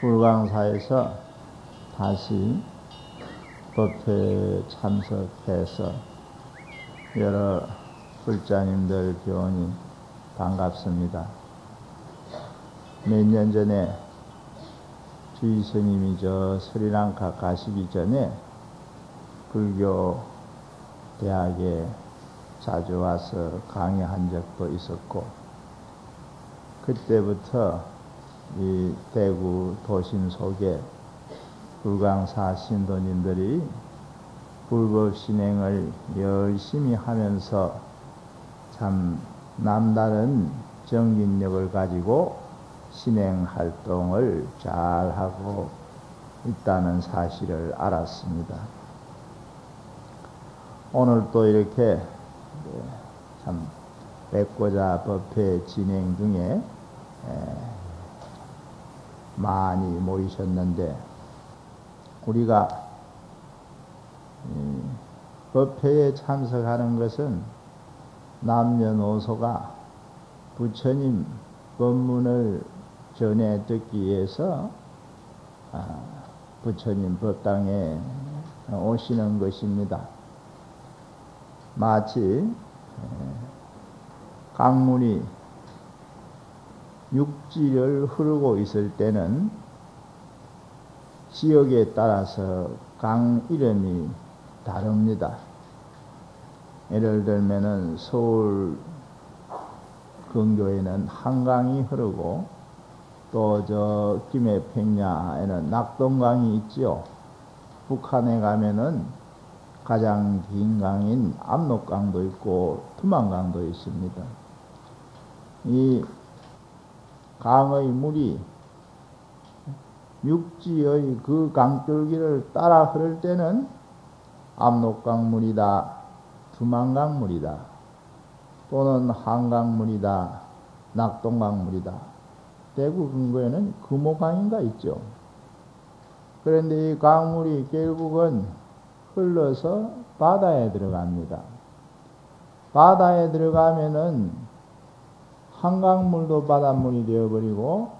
불광사에서 다시 법회에 참석해서 여러 불자님들 교원이 반갑습니다. 몇 년 전에 주의 스님이 저 스리랑카 가시기 전에 불교 대학에 자주 와서 강의한 적도 있었고, 그때부터 이 대구 도심 속에 불광사 신도님들이 불법 신행을 열심히 하면서 참 남다른 정진력을 가지고 신행 활동을 잘 하고 있다는 사실을 알았습니다. 오늘 또 이렇게 참 백고자 법회 진행 중에 많이 모이셨는데, 우리가 법회에 참석하는 것은 남녀노소가 부처님 법문을 전해 듣기 위해서 부처님 법당에 오시는 것입니다. 마치 강물이 육지를 흐르고 있을 때는 지역에 따라서 강 이름이 다릅니다. 예를 들면은 서울 근교에는 한강이 흐르고, 또 저 김해평야에는 낙동강이 있지요. 북한에 가면은 가장 긴 강인 압록강도 있고 두만강도 있습니다. 이 강의 물이 육지의 그 강줄기를 따라 흐를 때는 압록강물이다, 두만강물이다, 또는 한강물이다, 낙동강물이다. 대구 근교에는 금호강인가 있죠. 그런데 이 강물이 결국은 흘러서 바다에 들어갑니다. 바다에 들어가면은 한강물도 바닷물이 되어버리고,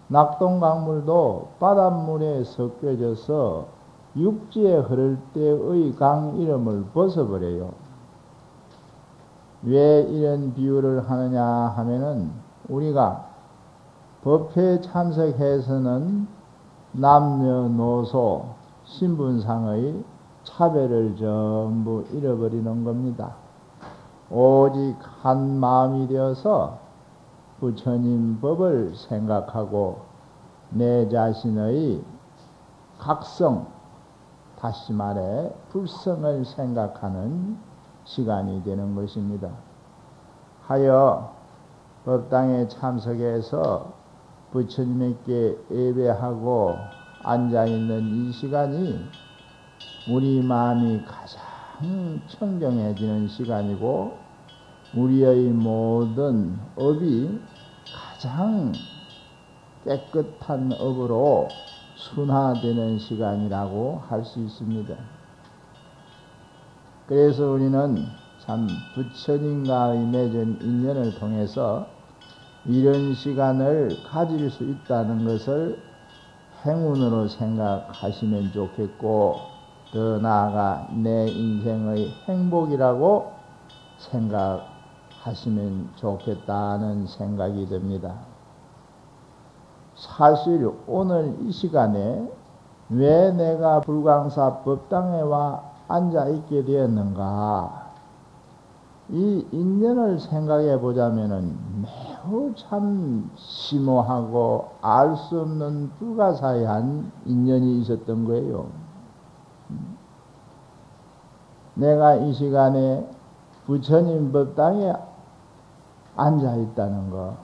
낙동강물도 바닷물에 섞여져서 육지에 흐를 때의 강 이름을 벗어버려요. 왜 이런 비유를 하느냐 하면은, 우리가 법회에 참석해서는 남녀노소 신분상의 차별을 전부 잃어버리는 겁니다. 오직 한 마음이 되어서 부처님 법을 생각하고 내 자신의 각성, 다시 말해 불성을 생각하는 시간이 되는 것입니다. 하여 법당에 참석해서 부처님께 예배하고 앉아있는 이 시간이 우리 마음이 가장 청정해지는 시간이고, 우리의 모든 업이 가장 깨끗한 업으로 순화되는 시간이라고 할 수 있습니다. 그래서 우리는 참 부처님과의 맺은 인연을 통해서 이런 시간을 가질 수 있다는 것을 행운으로 생각하시면 좋겠고, 더 나아가 내 인생의 행복이라고 생각하시면 좋겠다는 생각이 듭니다. 사실 오늘 이 시간에 왜 내가 불광사 법당에 와 앉아 있게 되었는가, 이 인연을 생각해 보자면은 매우 참 심오하고 알 수 없는 불가사의한 인연이 있었던 거예요. 내가 이 시간에 부처님 법당에 앉아 있다는 거,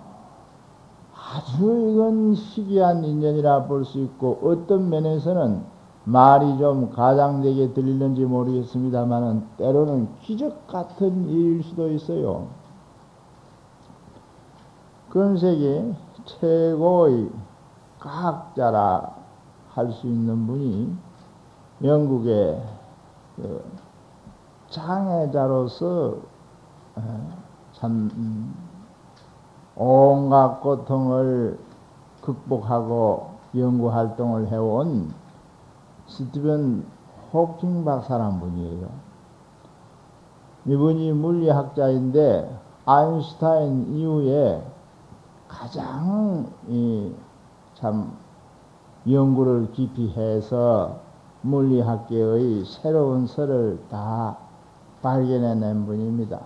아주 이건 희귀한 인연이라 볼 수 있고, 어떤 면에서는 말이 좀 가장되게 들리는지 모르겠습니다만은 때로는 기적 같은 일일 수도 있어요. 금세기 최고의 과학자라 할 수 있는 분이 영국의 장애자로서 참 온갖 고통을 극복하고 연구 활동을 해온 스티븐 호킹 박사란 분이에요. 이분이 물리학자인데 아인슈타인 이후에 가장 참 연구를 깊이 해서 물리학계의 새로운 설을 다 발견해낸 분입니다.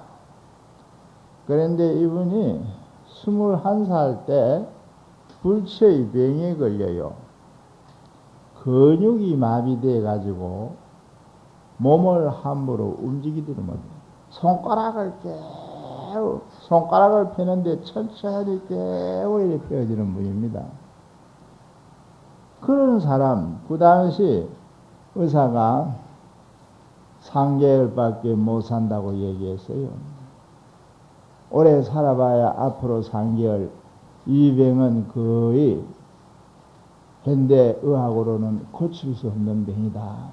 그런데 이분이 21살 때 불치의 병에 걸려요. 근육이 마비돼 가지고 몸을 함부로 움직이지를 못해요. 손가락을 펴는데 천천히 깨우 이렇게 펴지는 분입니다. 그런 사람, 그 당시 의사가 3개월밖에 못 산다고 얘기했어요. 오래 살아봐야 앞으로 3개월. 이 병은 거의 현대의학으로는 고칠 수 없는 병이다.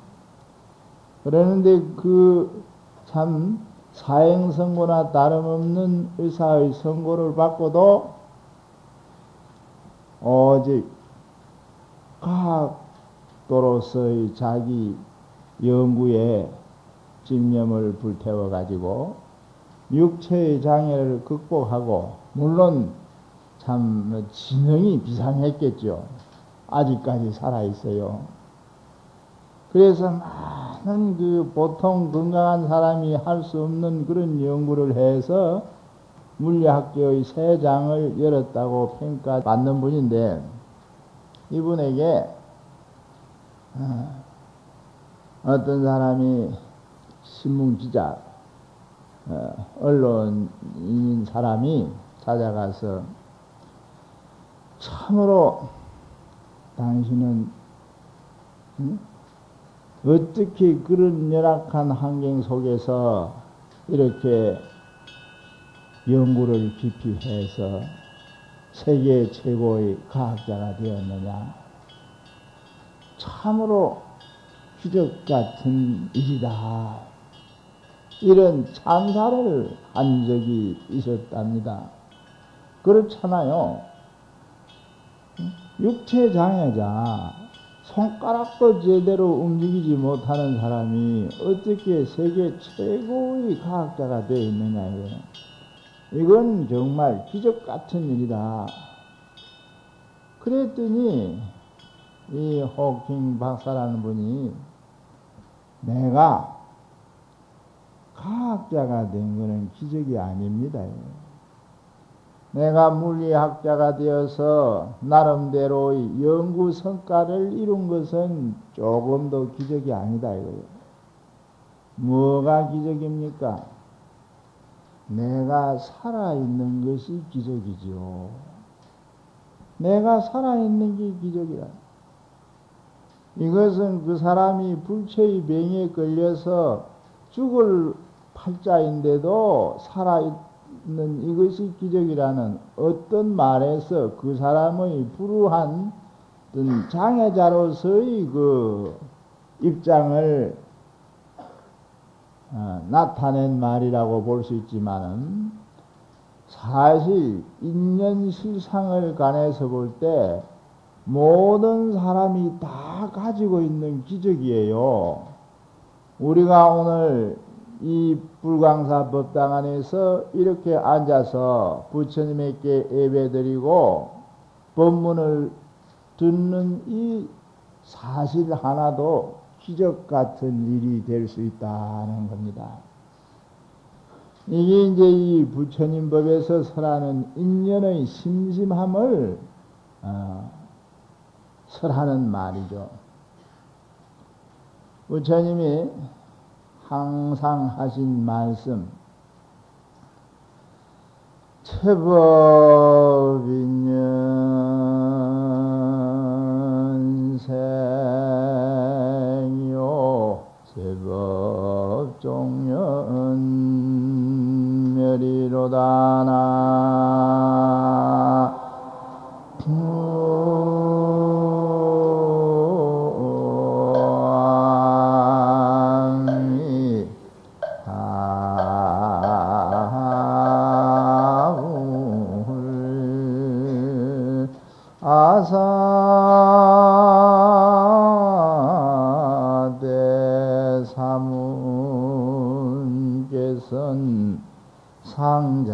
그러는데 그 참 사형선고나 다름없는 의사의 선고를 받고도 오직 과학도로서의 자기 연구에 집념을 불태워 가지고 육체의 장애를 극복하고, 물론 참 지능이 비상했겠죠. 아직까지 살아 있어요. 그래서 많은 보통 건강한 사람이 할 수 없는 그런 연구를 해서 물리학계의 새 장을 열었다고 평가받는 분인데, 이분에게 어떤 사람이 신문기자, 언론인 사람이 찾아가서 참으로 당신은 어떻게 그런 열악한 환경 속에서 이렇게 연구를 깊이 해서 세계 최고의 과학자가 되었느냐. 참으로 기적 같은 일이다. 이런 찬사를 한 적이 있었답니다. 그렇잖아요. 육체장애자, 손가락도 제대로 움직이지 못하는 사람이 어떻게 세계 최고의 과학자가 되어 있느냐. 이건 정말 기적 같은 일이다. 그랬더니 이 호킹 박사라는 분이 내가 과학자가 된 것은 기적이 아닙니다. 내가 물리학자가 되어서 나름대로의 연구 성과를 이룬 것은 조금도 기적이 아니다 이거예요. 뭐가 기적입니까? 내가 살아있는 것이 기적이죠. 내가 살아있는 게 기적이라. 이것은 그 사람이 불체의 병에 걸려서 죽을 팔자인데도 살아있는 이것이 기적이라는 어떤 말에서 그 사람의 불우한 어떤 장애자로서의 그 입장을 나타낸 말이라고 볼 수 있지만은, 사실 인연실상을 관해서 볼 때 모든 사람이 다 가지고 있는 기적이에요. 우리가 오늘 이 불광사 법당 안에서 이렇게 앉아서 부처님께 예배드리고 법문을 듣는 이 사실 하나도 기적 같은 일이 될 수 있다는 겁니다. 이게 이제 이 부처님 법에서 설하는 인연의 심심함을 설하는 말이죠. 부처님이 항상 하신 말씀, 체법인연생요 제법종연멸이로다나 아사 것은 상장여시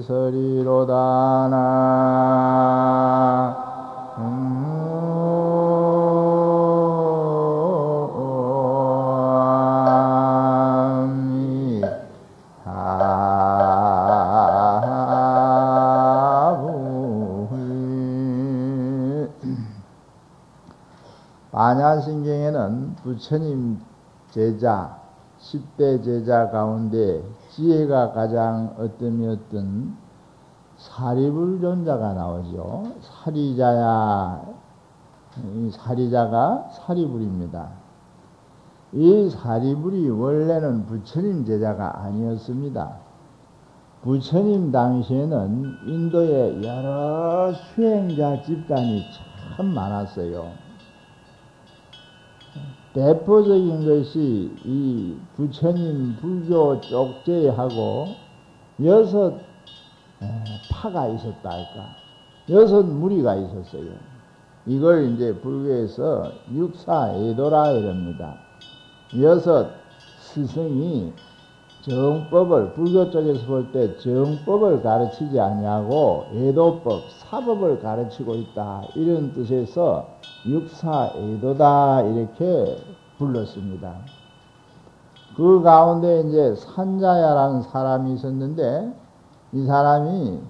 서리로다나 반야신경에는 부처님 제자, 10대 제자 가운데 지혜가 가장 어떤 사리불존자가 나오죠. 사리자야, 이 사리자가 사리불입니다. 이 사리불이 원래는 부처님 제자가 아니었습니다. 부처님 당시에는 인도에 여러 수행자 집단이 참 많았어요. 대표적인 것이 이 부처님 불교 쪽제하고 6 파가 있었다 할까. 6 무리가 있었어요. 이걸 이제 불교에서 육사애도라 이럽니다. 6 스승이 정법을, 불교 쪽에서 볼 때 정법을 가르치지 아니하고 애도법, 사법을 가르치고 있다. 이런 뜻에서 육사애도다 이렇게 불렀습니다. 그 가운데 이제 산자야라는 사람이 있었는데 이 사람이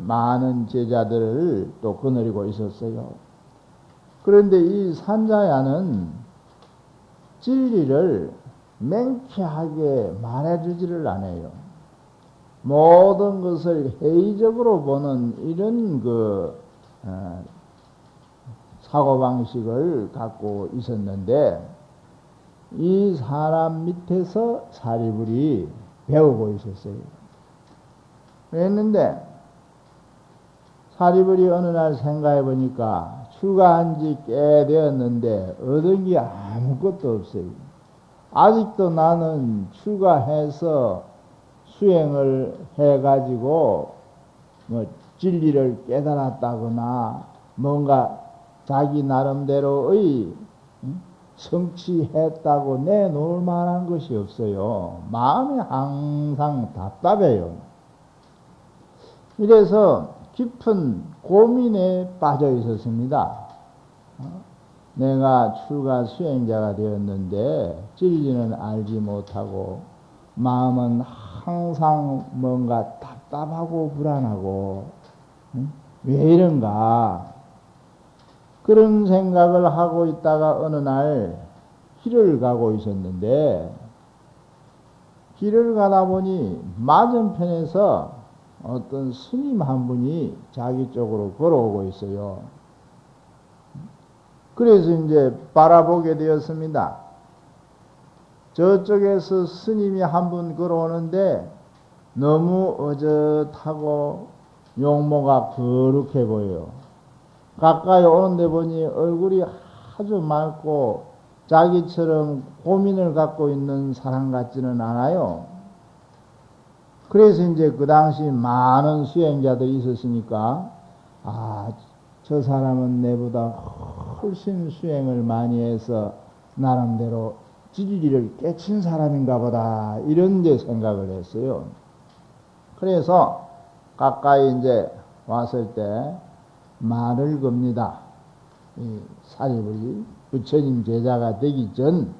많은 제자들을 또 거느리고 있었어요. 그런데 이 산자야는 진리를 맹쾌하게 말해주지를 않아요. 모든 것을 회의적으로 보는 이런 사고방식을 갖고 있었는데 이 사람 밑에서 사리불이 배우고 있었어요. 그랬는데 사리불이 어느 날 생각해 보니까 출가한 지 꽤 되었는데 얻은 게 아무것도 없어요. 아직도 나는 출가해서 수행을 해가지고 뭐 진리를 깨달았다거나 뭔가 자기 나름대로의 성취했다고 내놓을 만한 것이 없어요. 마음이 항상 답답해요. 이래서 깊은 고민에 빠져 있었습니다. 내가 출가 수행자가 되었는데 진리는 알지 못하고 마음은 항상 뭔가 답답하고 불안하고 왜 이런가 그런 생각을 하고 있다가 어느 날 길을 가고 있었는데 길을 가다 보니 맞은편에서 어떤 스님 한 분이 자기 쪽으로 걸어오고 있어요. 그래서 이제 바라보게 되었습니다. 저쪽에서 스님이 한 분 걸어오는데 너무 어젓하고 용모가 거룩해 보여요. 가까이 오는데 보니 얼굴이 아주 맑고 자기처럼 고민을 갖고 있는 사람 같지는 않아요. 그래서 이제 그 당시 많은 수행자들이 있었으니까 저 사람은 내보다 훨씬 수행을 많이 해서 나름대로 진리를 깨친 사람인가 보다 이런 이제 생각을 했어요. 그래서 가까이 이제 왔을 때 말을 겁니다. 이 사리불이 부처님 제자가 되기 전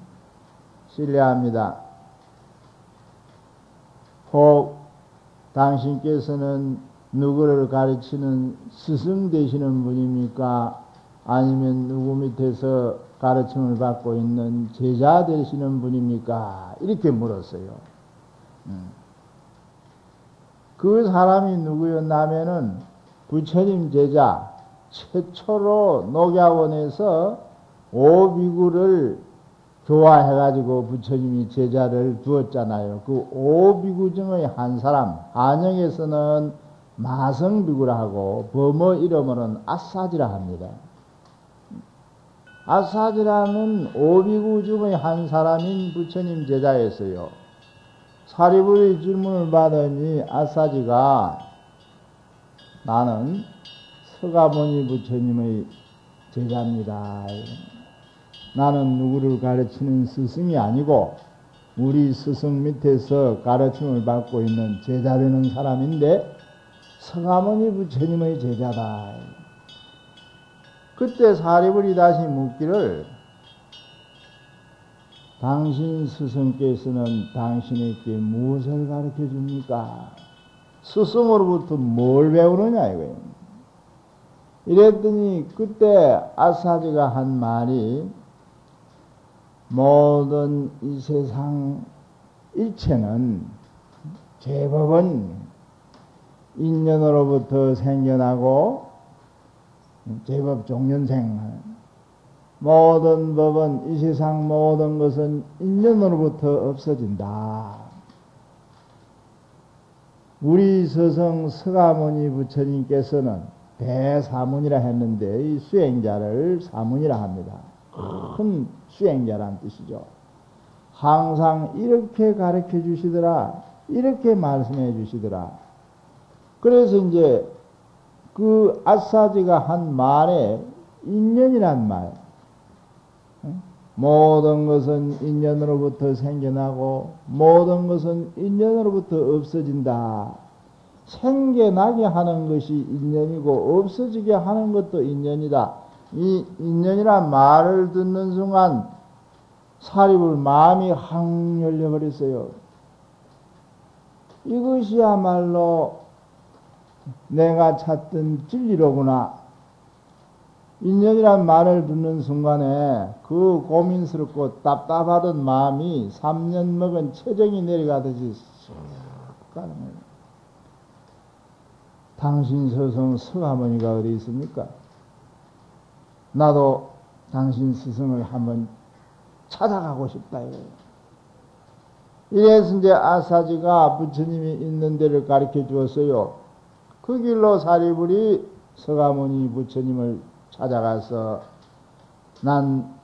신뢰합니다. 혹 당신께서는 누구를 가르치는 스승 되시는 분입니까? 아니면 누구 밑에서 가르침을 받고 있는 제자 되시는 분입니까? 이렇게 물었어요. 그 사람이 누구였냐면은 부처님 제자 최초로 녹야원에서 오비구를 교화해가지고 부처님이 제자를 두었잖아요. 그 오비구 중의 한 사람, 한영에서는 마성비구라 하고 범어 이름으로는 아사지라 합니다. 아사지라는 오비구 중의 한 사람인 부처님 제자였어요. 사리불이 질문을 받으니 아사지가 나는 서가모니 부처님의 제자입니다. 나는 누구를 가르치는 스승이 아니고 우리 스승 밑에서 가르침을 받고 있는 제자 되는 사람인데 서가모니 부처님의 제자다. 그때 사리불이 다시 묻기를 당신 스승께서는 당신에게 무엇을 가르쳐 줍니까? 스승으로부터 뭘 배우느냐 이거예요. 이랬더니 그때 아사지가 한 말이 모든 이 세상 일체는 제법은 인연으로부터 생겨나고 제법 종연생 모든 법은 이 세상 모든 것은 인연으로부터 없어진다. 우리 스승 서가모니 부처님께서는 대사문이라 했는데 이 수행자를 사문이라 합니다. 큰 수행자란 뜻이죠. 항상 이렇게 가르쳐 주시더라. 이렇게 말씀해 주시더라. 그래서 이제 그 아사지가 한 말에 인연이란 말. 모든 것은 인연으로부터 생겨나고 모든 것은 인연으로부터 없어진다. 생겨나게 하는 것이 인연이고 없어지게 하는 것도 인연이다. 이 인연이란 말을 듣는 순간 사리불 마음이 확 열려버렸어요. 이것이야말로 내가 찾던 진리로구나. 인연이란 말을 듣는 순간에 그 고민스럽고 답답하던 마음이 3년 먹은 체정이 내려가듯이 쑥 가는 거예요. 당신 스승 서가모니가 어디 있습니까? 나도 당신 스승을 한번 찾아가고 싶다 이거예요. 이래서 이제 아사지가 부처님이 있는 데를 가르쳐 주었어요. 그 길로 사리불이 서가모니 부처님을 찾아가서 난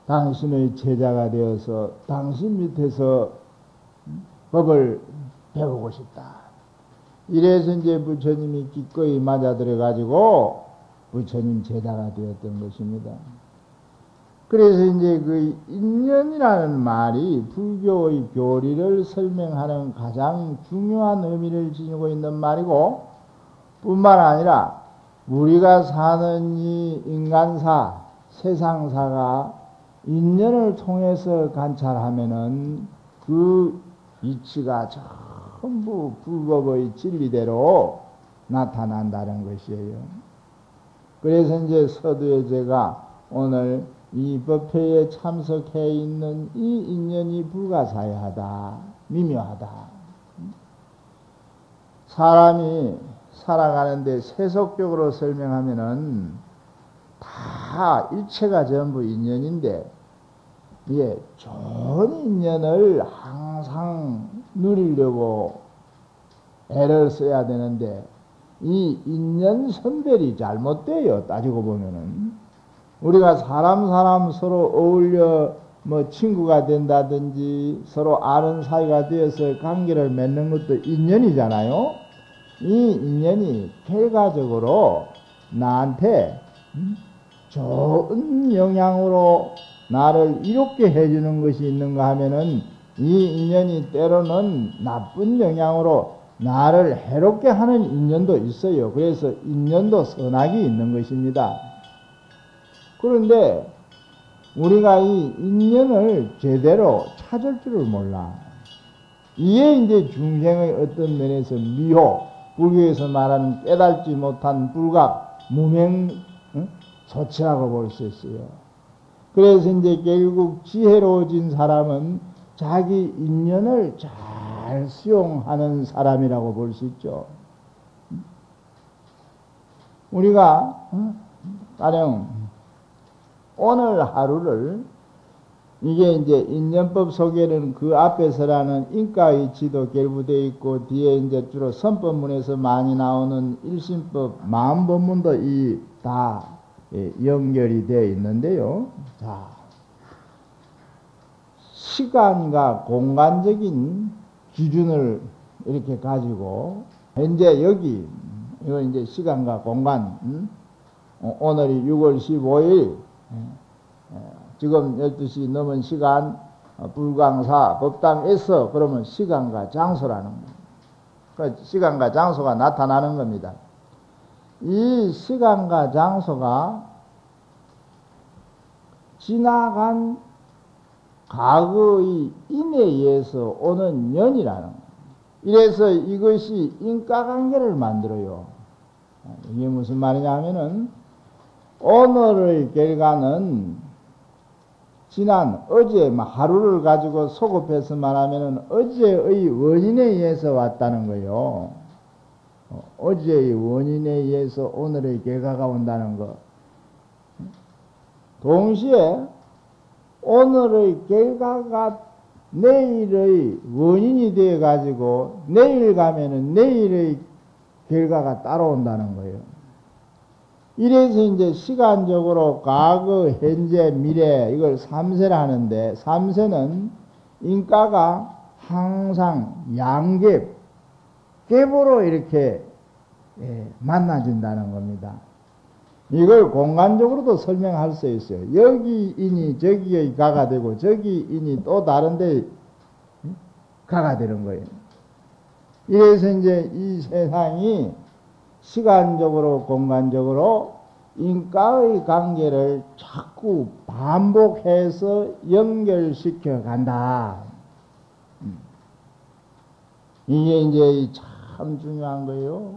당신의 제자가 되어서 당신 밑에서 법을 배우고 싶다. 이래서 이제 부처님이 기꺼이 맞아들여 가지고 부처님 제자가 되었던 것입니다. 그래서 이제 그 인연이라는 말이 불교의 교리를 설명하는 가장 중요한 의미를 지니고 있는 말이고 뿐만 아니라 우리가 사는 이 인간사, 세상사가 인연을 통해서 관찰하면은 그 이치가 전부 불법의 진리대로 나타난다는 것이에요. 그래서 이제 서두에 제가 오늘 이 법회에 참석해 있는 이 인연이 불가사의하다, 미묘하다. 사람이 살아가는데 세속적으로 설명하면은 다 일체가 전부 인연인데, 예, 좋은 인연을 항상 누리려고 애를 써야 되는데, 이 인연 선별이 잘못돼요. 따지고 보면은. 우리가 사람 서로 어울려 뭐 친구가 된다든지 서로 아는 사이가 되어서 관계를 맺는 것도 인연이잖아요. 이 인연이 결과적으로 나한테 좋은 영향으로 나를 이롭게 해주는 것이 있는가 하면은 이 인연이 때로는 나쁜 영향으로 나를 해롭게 하는 인연도 있어요. 그래서 인연도 선악이 있는 것입니다. 그런데 우리가 이 인연을 제대로 찾을 줄을 몰라. 이게 이제 중생의 어떤 면에서 미호, 불교에서 말하는 깨달지 못한 불각, 무명, 소치라고 볼 수 있어요. 그래서 이제 결국 지혜로워진 사람은 자기 인연을 잘 수용하는 사람이라고 볼 수 있죠. 우리가 가령 오늘 하루를 이게 이제 인연법 속에는 그 앞에서라는 인가의 지도 결부되어 있고 뒤에 이제 주로 선법문에서 많이 나오는 일심법 마음법문도 이 다 연결이 되어 있는데요. 자, 시간과 공간적인 기준을 이렇게 가지고 현재 여기 이건 이제 시간과 공간 오늘이 6월 15일, 지금 12시 넘은 시간, 불광사 법당에서 그러면 시간과 장소라는 겁니다. 그 시간과 장소가 나타나는 겁니다. 이 시간과 장소가 지나간 과거의 인에 의해서 오는 년이라는 거예요. 이래서 이것이 인과관계를 만들어요. 이게 무슨 말이냐 하면은 오늘의 결과는 지난 어제 하루를 가지고 소급해서 말하면은 어제의 원인에 의해서 왔다는 거예요. 어제의 원인에 의해서 오늘의 결과가 온다는 것. 동시에 오늘의 결과가 내일의 원인이 되어 가지고 내일 가면은 내일의 결과가 따라온다는 거예요. 이래서 이제 시간적으로 과거, 현재, 미래 이걸 삼세라 하는데, 삼세는 인과가 항상 양갭, 갭으로 이렇게 만나진다는 겁니다. 이걸 공간적으로도 설명할 수 있어요. 여기 인이 저기의 가가 되고 저기 인이 또 다른데 가가 되는 거예요. 이래서 이제 이 세상이 시간적으로 공간적으로 인과의 관계를 자꾸 반복해서 연결시켜 간다. 이게 이제 참 중요한 거예요.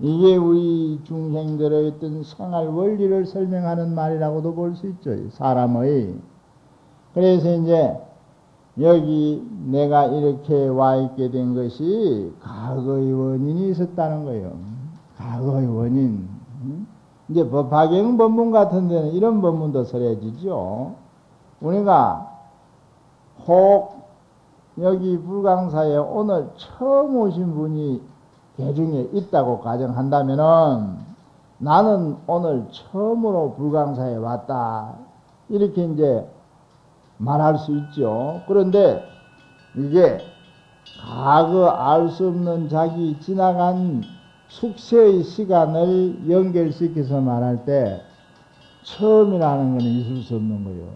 이게 우리 중생들의 어떤 생활 원리를 설명하는 말이라고도 볼 수 있죠. 사람의. 그래서 이제 여기 내가 이렇게 와 있게 된 것이 과거의 원인이 있었다는 거예요. 과거의 원인. 이제 법화경 법문 같은 데는 이런 법문도 설해지죠. 우리가 혹 여기 불광사에 오늘 처음 오신 분이 대중에 있다고 가정한다면은 나는 오늘 처음으로 불광사에 왔다. 이렇게 이제 말할 수 있죠. 그런데 이게 과거 알 수 없는 자기 지나간 숙세의 시간을 연결시켜서 말할 때 처음이라는 것은 있을 수 없는 거예요.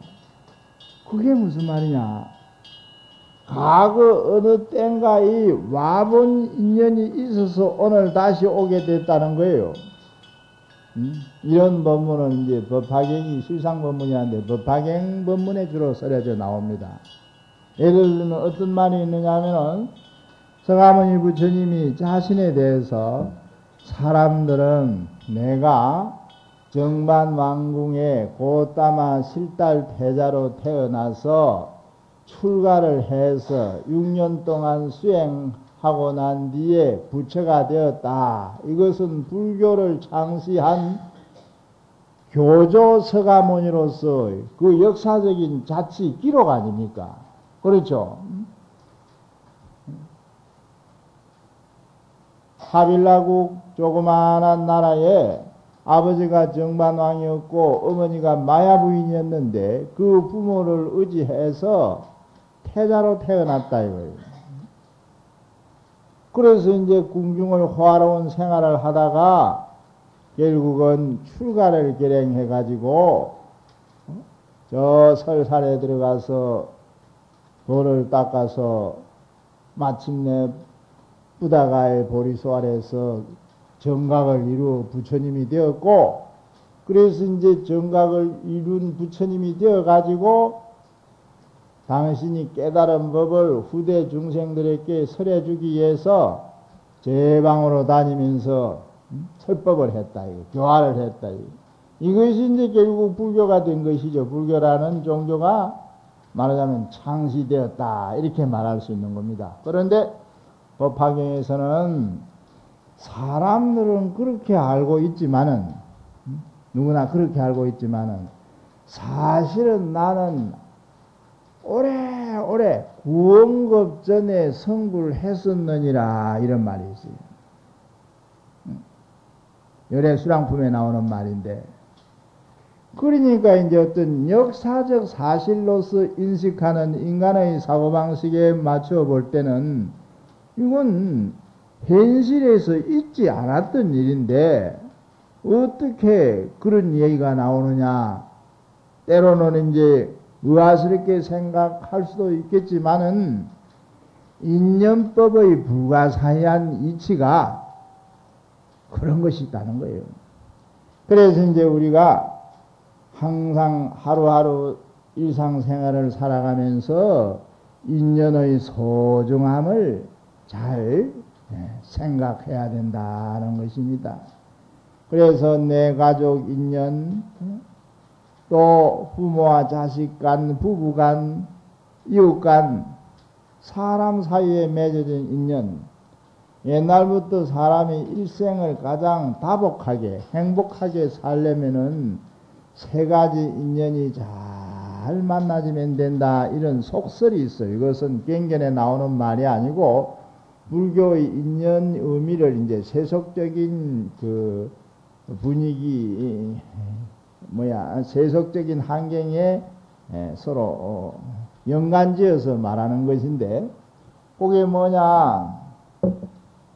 그게 무슨 말이냐? 과거 어느 땐가의 와본 인연이 있어서 오늘 다시 오게 됐다는 거예요. 이런 법문은 이제 법화경이 실상법문이라는데 법화경 법문에 주로 써려져 나옵니다. 예를 들면 어떤 말이 있느냐 하면은 서가모니 부처님이 자신에 대해서 사람들은 내가 정반왕궁의 고따마 실달 태자로 태어나서 출가를 해서 6년 동안 수행하고 난 뒤에 부처가 되었다. 이것은 불교를 창시한 교조 서가모니로서 그 역사적인 자치 기록 아닙니까? 그렇죠? 하빌라국 조그마한 나라에 아버지가 정반왕이었고 어머니가 마야부인이었는데 그 부모를 의지해서 태자로 태어났다 이거예요. 그래서 이제 궁중을 호화로운 생활을 하다가 결국은 출가를 결행해 가지고 저 설산에 들어가서 돌을 닦아서 마침내 부다가의 보리소 아래서 정각을 이루어 부처님이 되었고, 그래서 이제 정각을 이룬 부처님이 되어 가지고 당신이 깨달은 법을 후대 중생들에게 설해주기 위해서 제방으로 다니면서 설법을 했다, 이거. 교화를 했다, 이거. 이것이 이제 결국 불교가 된 것이죠. 불교라는 종교가 말하자면 창시되었다, 이렇게 말할 수 있는 겁니다. 그런데 법화경에서는 사람들은 그렇게 알고 있지만은, 누구나 그렇게 알고 있지만은, 사실은 나는 오래오래 구원급 전에 성불을 했었느니라, 이런 말이 있어요. 열애수량품에 나오는 말인데, 그러니까 이제 어떤 역사적 사실로서 인식하는 인간의 사고방식에 맞춰 볼 때는 이건 현실에서 있지 않았던 일인데, 어떻게 그런 얘기가 나오느냐? 때로는 이제 의아스럽게 생각할 수도 있겠지만은 인연법의 불가사의한 이치가 그런 것이 있다는 거예요. 그래서 이제 우리가 항상 하루하루 일상생활을 살아가면서 인연의 소중함을 잘 생각해야 된다는 것입니다. 그래서 내 가족 인연, 또 부모와 자식 간, 부부 간, 이웃 간, 사람 사이에 맺어진 인연, 옛날부터 사람이 일생을 가장 다복하게, 행복하게 살려면은 세 가지 인연이 잘 만나지면 된다. 이런 속설이 있어요. 이것은 경전에 나오는 말이 아니고, 불교의 인연 의미를 이제 세속적인 그 분위기, 세속적인 환경에 서로 연관지어서 말하는 것인데, 그게 뭐냐?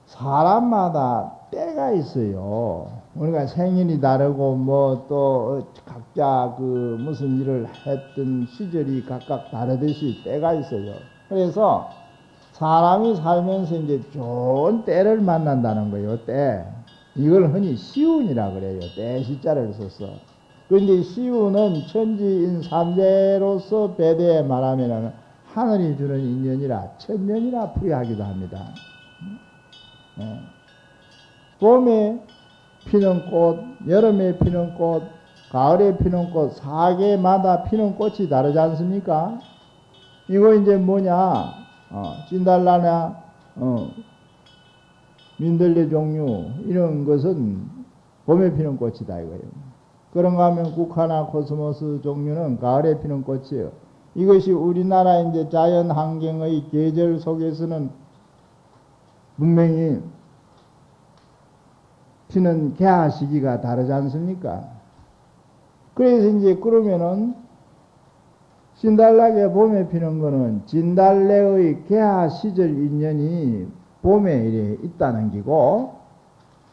사람마다 때가 있어요. 우리가 생일이 다르고 뭐 또 각자 그 무슨 일을 했던 시절이 각각 다르듯이 때가 있어요. 그래서 사람이 살면서 이제 좋은 때를 만난다는 거예요. 때. 이걸 흔히 시운이라 그래요. 때 시자를 써서. 그런데 시운은 천지인 삼재로서 배대에 말하면은 하늘이 주는 인연이라 천년이라 풀이하기도 합니다. 봄에 피는 꽃, 여름에 피는 꽃, 가을에 피는 꽃, 사계마다 피는 꽃이 다르지 않습니까? 이거 이제 뭐냐? 진달래나 민들레 종류 이런 것은 봄에 피는 꽃이다 이거예요. 그런가 하면 국화나 코스모스 종류는 가을에 피는 꽃이에요. 이것이 우리나라 이제 자연 환경의 계절 속에서는 분명히 피는 개화 시기가 다르지 않습니까? 그래서 이제 그러면은 진달래가 봄에 피는 거는 진달래의 개화 시절 인연이 봄에 이래 있다는 기고,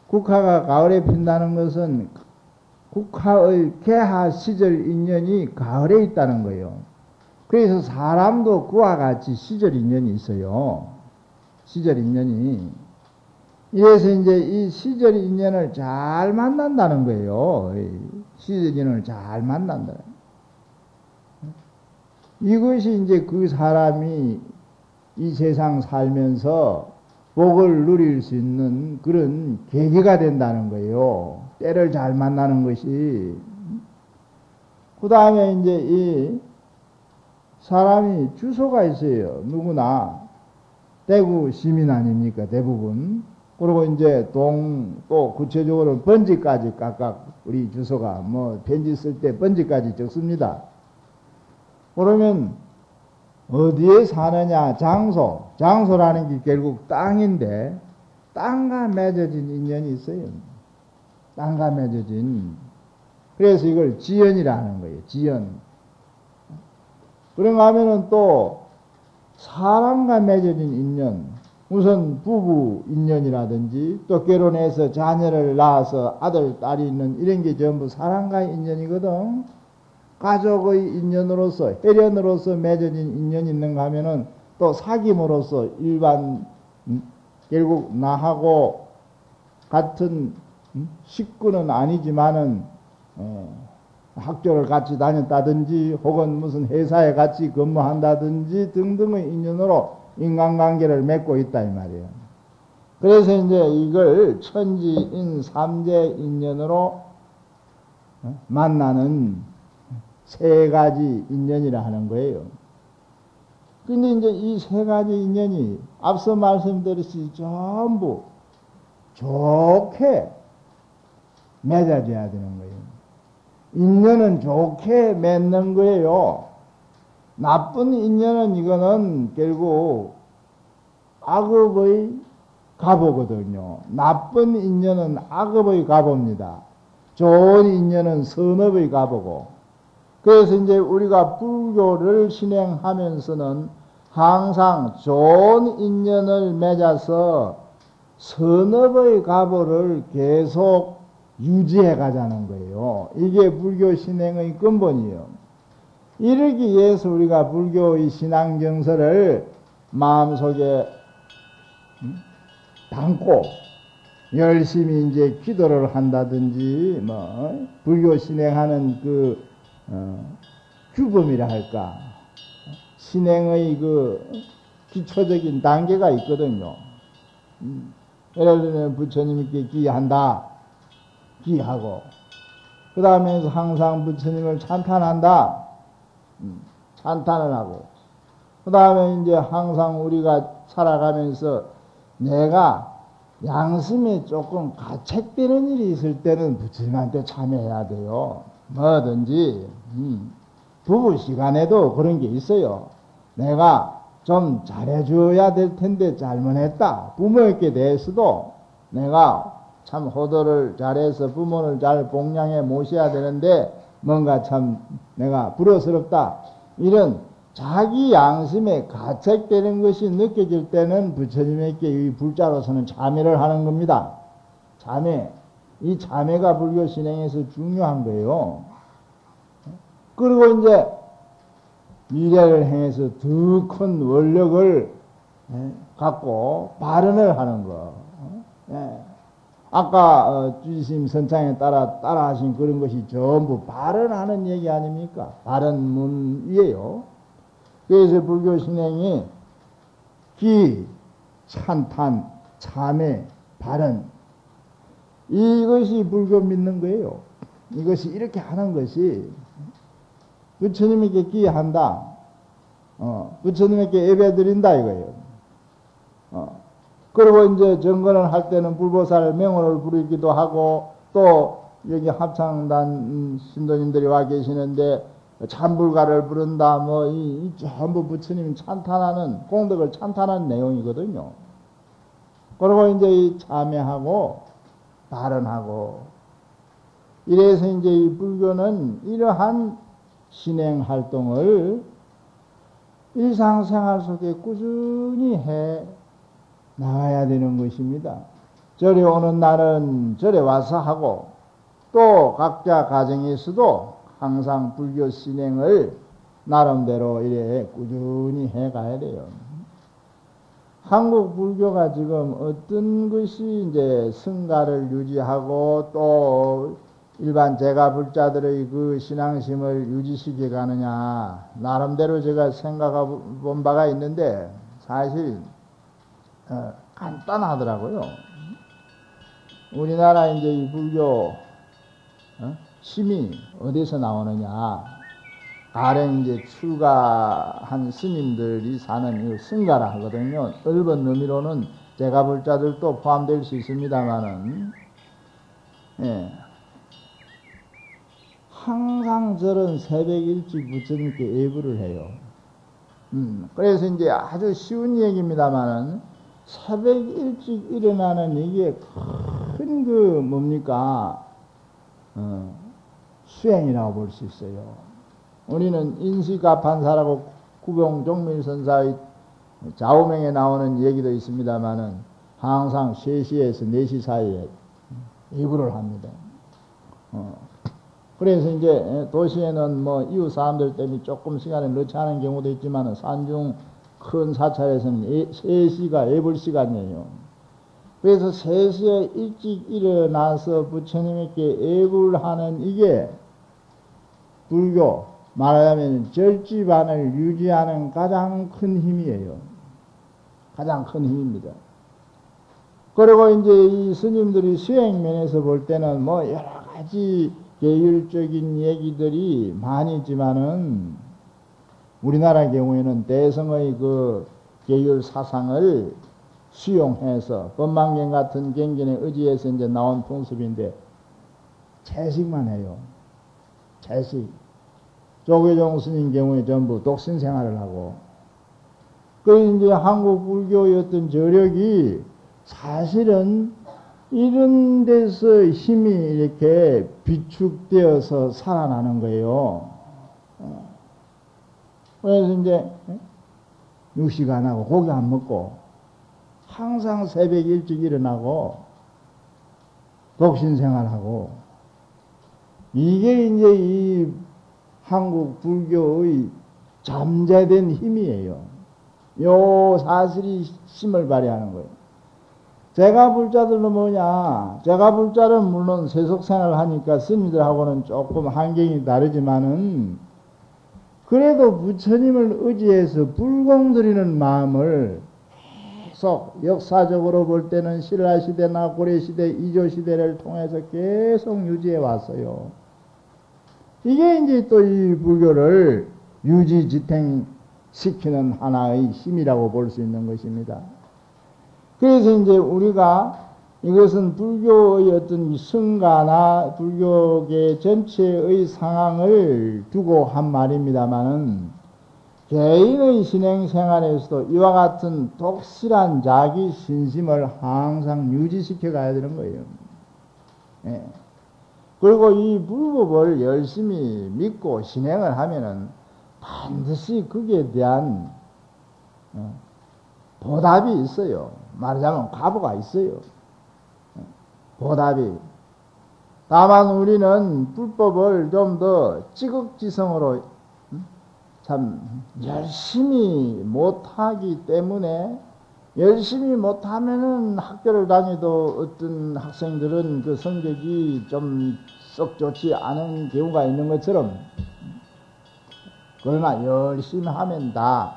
국화가 가을에 핀다는 것은 국화의 개화 시절 인연이 가을에 있다는 거예요. 그래서 사람도 그와 같이 시절 인연이 있어요. 시절 인연이. 이래서 이제 이 시절 인연을 잘 만난다는 거예요. 시절 인연을 잘 만난다. 이것이 이제 그 사람이 이 세상 살면서 복을 누릴 수 있는 그런 계기가 된다는 거예요. 때를 잘 만나는 것이. 그 다음에 이제 이 사람이 주소가 있어요. 누구나. 대구 시민 아닙니까? 대부분. 그리고 이제 또 구체적으로 번지까지 각각 우리 주소가 뭐 편지 쓸 때 번지까지 적습니다. 그러면 어디에 사느냐? 장소라는 게 결국 땅인데 땅과 맺어진 인연이 있어요. 땅과 맺어진. 그래서 이걸 지연이라는 거예요. 지연. 그런가 하면은 또 사람과 맺어진 인연. 우선 부부 인연이라든지 또 결혼해서 자녀를 낳아서 아들, 딸이 있는 이런 게 전부 사람과의 인연이거든. 가족의 인연으로서, 혈연으로서 맺어진 인연이 있는가 하면은 또 사귐으로서 일반, 결국 나하고 같은 식구는 아니지만은, 학교를 같이 다녔다든지 혹은 무슨 회사에 같이 근무한다든지 등등의 인연으로 인간관계를 맺고 있다 이 말이에요. 그래서 이제 이걸 천지인 삼재 인연으로 만나는 세 가지 인연이라 하는 거예요. 근데 이제 이 세 가지 인연이 앞서 말씀드렸듯이 전부 좋게 맺어져야 되는 거예요. 인연은 좋게 맺는 거예요. 나쁜 인연은 이거는 결국 악업의 가보거든요. 나쁜 인연은 악업의 가보입니다. 좋은 인연은 선업의 가보고. 그래서 이제 우리가 불교를 신행하면서는 항상 좋은 인연을 맺어서 선업의 가보를 계속 유지해 가자는 거예요. 이게 불교 신행의 근본이에요. 이러기 위해서 우리가 불교의 신앙 정서를 마음속에 담고 열심히 이제 기도를 한다든지 뭐 불교 신행하는 그 규범이라 할까, 신행의 그 기초적인 단계가 있거든요. 예를 들면 부처님께 기한다, 기하고 그 다음에 항상 부처님을 찬탄한다, 찬탄을 하고 그 다음에 이제 항상 우리가 살아가면서 내가 양심에 조금 가책되는 일이 있을 때는 부처님한테 참여해야 돼요. 뭐든지 부부 시간에도 그런 게 있어요. 내가 좀 잘해줘야 될 텐데 잘못했다. 부모에게 대해서도 내가 참 호도를 잘해서 부모를 잘 복양해 모셔야 되는데 뭔가 참 내가 불어스럽다. 이런 자기 양심에 가책되는 것이 느껴질 때는 부처님에게 이 불자로서는 참여를 하는 겁니다. 참여. 이 참여가 불교 신행에서 중요한 거예요. 그리고 이제 미래를 행해서 더 큰 원력을 갖고 발언을 하는 거. 아까 주지스님 선창에 따라 하신 그런 것이 전부 발언하는 얘기 아닙니까? 발언문이에요. 그래서 불교 신행이 기, 찬탄, 참회, 발언, 이것이 불교 믿는 거예요. 이것이 이렇게 하는 것이 부처님에게 기한다, 부처님에게 예배드린다 이거예요. 그리고 이제 정건을 할 때는 불보살 명호를 부르기도 하고, 또 여기 합창단 신도님들이 와 계시는데 참불가를 부른다, 뭐 이 전부 부처님 찬탄하는,功德을 찬탄하는 내용이거든요. 그리고 이제 이 참여하고 발언하고, 이래서 이제 이 불교는 이러한 신행 활동을 일상생활 속에 꾸준히 해 나가야 되는 것입니다. 절에 오는 날은 절에 와서 하고, 또 각자 가정에서도 항상 불교 신행을 나름대로 이래 꾸준히 해 가야 돼요. 한국 불교가 지금 어떤 것이 이제 성가를 유지하고 또 일반 제가 불자들의 그 신앙심을 유지시켜 가느냐, 나름대로 제가 생각해 본 바가 있는데 사실 간단하더라고요. 우리나라 이제 이 불교 힘이 어디서 나오느냐? 가령 이제 출가한 스님들이 사는 이 승가라 하거든요. 넓은 의미로는 제가 불자들도 포함될 수 있습니다만은, 예. 항상 저런 새벽 일찍 부처님께 예불을 해요. 그래서 이제 아주 쉬운 얘기입니다만은, 새벽 일찍 일어나는 이게 큰 그 뭡니까? 수행이라고 볼 수 있어요. 우리는 인시가판사라고 구병종밀선사의 좌우명에 나오는 얘기도 있습니다만은 항상 3시에서 4시 사이에 예불을 합니다. 그래서 이제 도시에는 뭐 이웃 사람들 때문에 조금 시간을 넣지 않은 경우도 있지만은 산중 큰 사찰에서는 3시가 예불 시간이에요. 그래서 3시에 일찍 일어나서 부처님께 예불하는 이게 불교 말하자면 절집안을 유지하는 가장 큰 힘이에요. 가장 큰 힘입니다. 그리고 이제 이 스님들이 수행면에서 볼 때는 뭐 여러 가지 계율적인 얘기들이 많이 있지만은 우리나라 경우에는 대성의 그 계율 사상을 수용해서 법망경 같은 경전에 의지해서 이제 나온 풍습인데 채식만 해요. 채식. 조계종 스님 경우에 전부 독신 생활을 하고, 그 이제 한국 불교의 어떤 저력이 사실은 이런 데서 힘이 이렇게 비축되어서 살아나는 거예요. 그래서 이제 육식 안 하고 고기 안 먹고 항상 새벽 일찍 일어나고 독신 생활하고, 이게 이제 이 한국 불교의 잠재된 힘이에요. 요 사실이 힘을 발휘하는 거예요. 제가 불자들은 뭐냐? 제가 불자는 물론 세속 생활을 하니까 스님들하고는 조금 환경이 다르지만은, 그래도 부처님을 의지해서 불공드리는 마음을 계속 역사적으로 볼 때는 신라시대나 고려시대, 이조시대를 통해서 계속 유지해 왔어요. 이게 이제 또 이 불교를 유지지탱시키는 하나의 힘이라고 볼 수 있는 것입니다. 그래서 이제 우리가 이것은 불교의 어떤 성가나 불교계 전체의 상황을 두고 한 말입니다만은, 개인의 신행 생활에서도 이와 같은 독실한 자기 신심을 항상 유지시켜 가야 되는 거예요. 예. 그리고 이 불법을 열심히 믿고 신행을 하면은 반드시 거기에 대한 보답이 있어요. 말하자면 과보가 있어요. 보답이. 다만 우리는 불법을 좀 더 찌극지성으로 참 열심히 못하기 때문에, 열심히 못하면은 학교를 다니도 어떤 학생들은 그 성적이 좀 썩 좋지 않은 경우가 있는 것처럼, 그러나 열심히 하면 다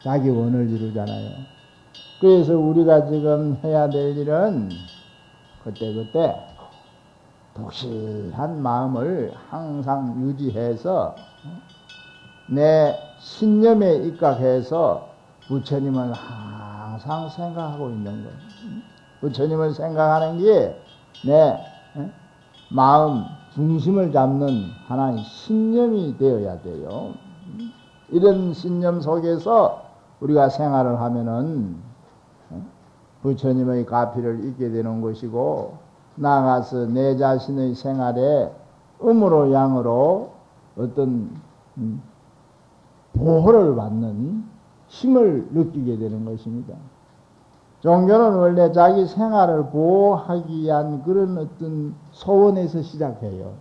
자기 원을 이루잖아요. 그래서 우리가 지금 해야 될 일은 그때그때 독실한 마음을 항상 유지해서 내 신념에 입각해서 부처님을 항상 생각하고 있는 거예요. 부처님을 생각하는 게 내 마음 중심을 잡는 하나의 신념이 되어야 돼요. 이런 신념 속에서 우리가 생활을 하면은 부처님의 가피를 잊게 되는 것이고, 나아가서 내 자신의 생활에 음으로 양으로 어떤 보호를 받는 힘을 느끼게 되는 것입니다. 종교는 원래 자기 생활을 보호하기 위한 그런 어떤 소원에서 시작해요.